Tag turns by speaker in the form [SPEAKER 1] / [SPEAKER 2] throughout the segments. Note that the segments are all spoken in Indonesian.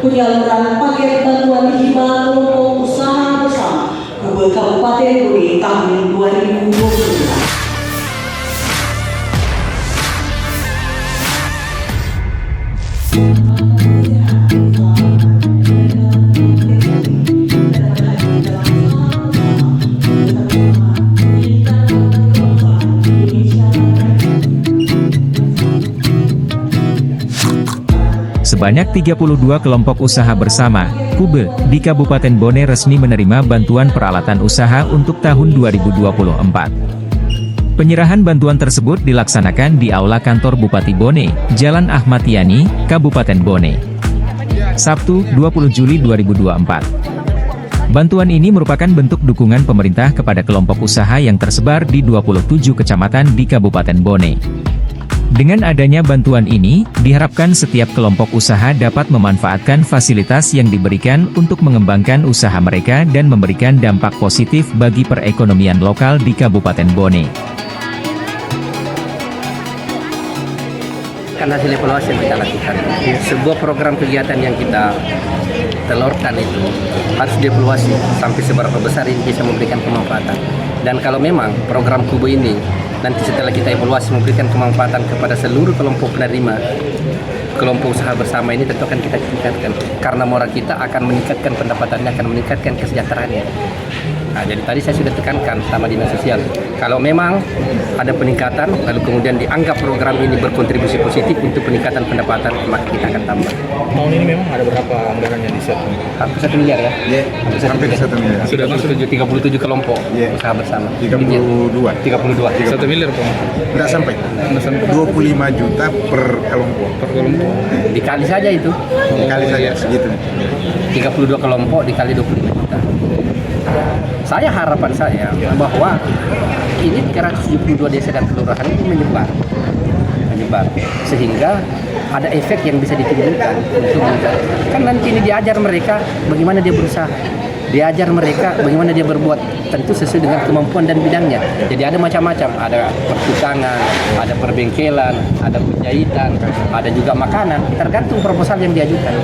[SPEAKER 1] Penyaluran paket bantuan hibah kelompok usaha bersama Kube Kabupaten Bone tahun 2022.
[SPEAKER 2] Sebanyak 32 kelompok usaha bersama, Kube, di Kabupaten Bone resmi menerima bantuan peralatan usaha untuk tahun 2024. Penyerahan bantuan tersebut dilaksanakan di Aula Kantor Bupati Bone, Jalan Ahmad Yani, Kabupaten Bone. Sabtu, 20 Juli 2024. Bantuan ini merupakan bentuk dukungan pemerintah kepada kelompok usaha yang tersebar di 27 kecamatan di Kabupaten Bone. Dengan adanya bantuan ini, diharapkan setiap kelompok usaha dapat memanfaatkan fasilitas yang diberikan untuk mengembangkan usaha mereka dan memberikan dampak positif bagi perekonomian lokal di Kabupaten Bone.
[SPEAKER 3] Kan hasil evaluasi yang kita lakukan, sebuah program kegiatan yang kita telurkan itu harus dievaluasi sampai seberapa besar ini bisa memberikan kemanfaatan. Dan kalau memang program Kube ini nanti setelah kita evaluasi memberikan kemanfaatan kepada seluruh kelompok penerima kelompok usaha bersama ini, tentu akan kita tingkatkan karena moral kita akan meningkatkan pendapatannya, akan meningkatkan kesejahteraannya. Nah, jadi tadi saya sudah tekankan sama dinas sosial, kalau memang ada peningkatan lalu kemudian dianggap program ini berkontribusi positif untuk peningkatan pendapatan, maka kita akan tambah.
[SPEAKER 4] Tahun ini memang ada berapa anggaran yang disiapkan?
[SPEAKER 3] Hampir 1 miliar ya?
[SPEAKER 5] Iya, hampir 1 miliar.
[SPEAKER 3] Sudah masuk 37 kelompok usaha bersama.
[SPEAKER 5] 32.
[SPEAKER 3] 32.
[SPEAKER 4] 1 miliar Pak?
[SPEAKER 5] Tidak sampai. 25 juta per kelompok.
[SPEAKER 3] Dikali saja itu.
[SPEAKER 5] Dikali saja segitu.
[SPEAKER 3] 32 kelompok dikali 25 juta. Harapan saya bahwa ini 372 desa dan kelurahan ini menyebar sehingga ada efek yang bisa ditimbulkan untuk kan nanti ini diajar mereka bagaimana dia berusaha, diajar mereka bagaimana dia berbuat, tentu sesuai dengan kemampuan dan bidangnya. Jadi ada macam-macam, ada pertukangan, ada perbengkelan, ada penjahitan, ada juga makanan, tergantung proposal yang diajukan.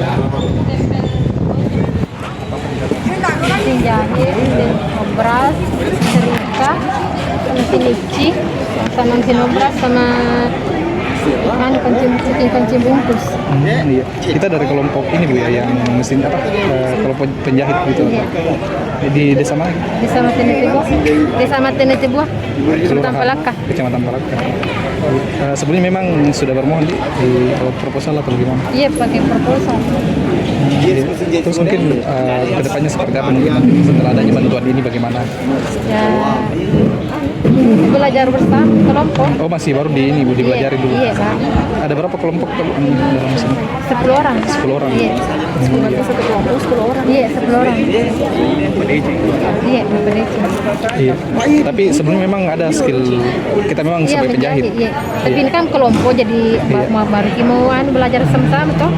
[SPEAKER 6] Mesin jahit, obras, serika, mesin nyuci, sama mesin obras, sama kunci bungkus.
[SPEAKER 4] Iya. Kita dari kelompok ini Bu ya, yang mesin apa? Kelompok penjahit gitu.
[SPEAKER 6] Iya.
[SPEAKER 4] Di desa mana?
[SPEAKER 6] Desa Matene Buah, Kecamatan Palaka.
[SPEAKER 4] Kecamatan Palaka. Sebelumnya memang sudah bermohon di proposal atau bagaimana?
[SPEAKER 6] Iya, pakai proposal.
[SPEAKER 4] Terus mungkin kedepannya seperti apa mungkin setelah adanya bantuan ini bagaimana?
[SPEAKER 6] Ya, belajar bersama kelompok.
[SPEAKER 4] Oh masih baru di ini Bu, dipelajari dulu.
[SPEAKER 6] Iya, Pak.
[SPEAKER 4] Ada berapa kelompok dalam sini?
[SPEAKER 6] 10 orang.
[SPEAKER 4] 10 orang.
[SPEAKER 6] Iya. 10 orang. Iya, 10 orang. Iya,
[SPEAKER 4] Iya. Tapi sebelumnya memang ada skill kita memang sebagai penjahit.
[SPEAKER 6] Iya. Tapi ini kan kelompok jadi baru mau belajar sama-sama toh.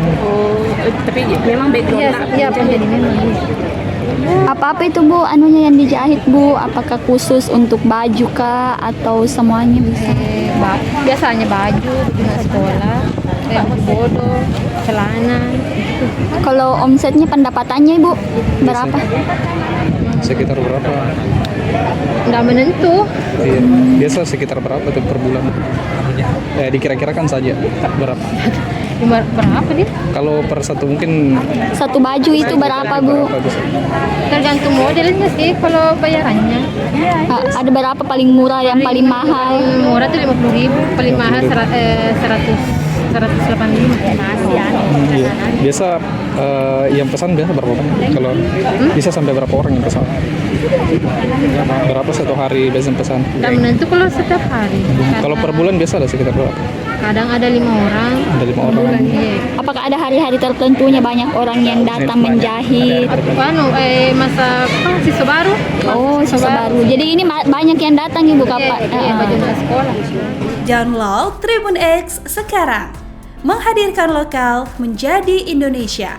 [SPEAKER 7] Tapi memang background
[SPEAKER 6] Iya, penjahit memang.
[SPEAKER 8] Apa-apa itu Bu, anunya yang dijahit Bu? Apakah khusus untuk baju kah atau semuanya bisa?
[SPEAKER 6] Biasanya baju, sekolah, bodoh, celana.
[SPEAKER 8] Kalau omsetnya pendapatannya Ibu berapa?
[SPEAKER 4] Sekitar berapa?
[SPEAKER 6] Nggak menentu.
[SPEAKER 4] Iya. Biasa sekitar berapa tuh per bulan? Dikira-kirakan saja berapa?
[SPEAKER 6] Berapa dia?
[SPEAKER 4] Kalau per satu mungkin
[SPEAKER 8] Satu baju itu berapa Bu?
[SPEAKER 4] bisa?
[SPEAKER 6] Tergantung modelnya sih kalau bayarannya.
[SPEAKER 8] Ada berapa paling murah yang paling mahal?
[SPEAKER 6] Paling murah tuh 50.000, paling mahal 185.
[SPEAKER 4] Iya. Biasa yang pesan biasa berapa banyak? Kalau bisa sampai berapa orang yang pesan? Berapa satu hari biasa pesan?
[SPEAKER 6] Nggak menentu kalau setiap hari.
[SPEAKER 4] Kalau per bulan biasa ada sekitar berapa?
[SPEAKER 6] Kadang ada 5 orang.
[SPEAKER 4] Ada 5 orang.
[SPEAKER 6] Iya.
[SPEAKER 8] Apakah ada hari-hari tertentunya banyak orang yang datang menjahit?
[SPEAKER 6] Masa siswa baru.
[SPEAKER 8] Oh, siswa baru. Jadi ini banyak yang datang Ibu kapan?
[SPEAKER 6] Iya, baju sekolah.
[SPEAKER 7] Download Tribun X sekarang. Menghadirkan lokal menjadi Indonesia.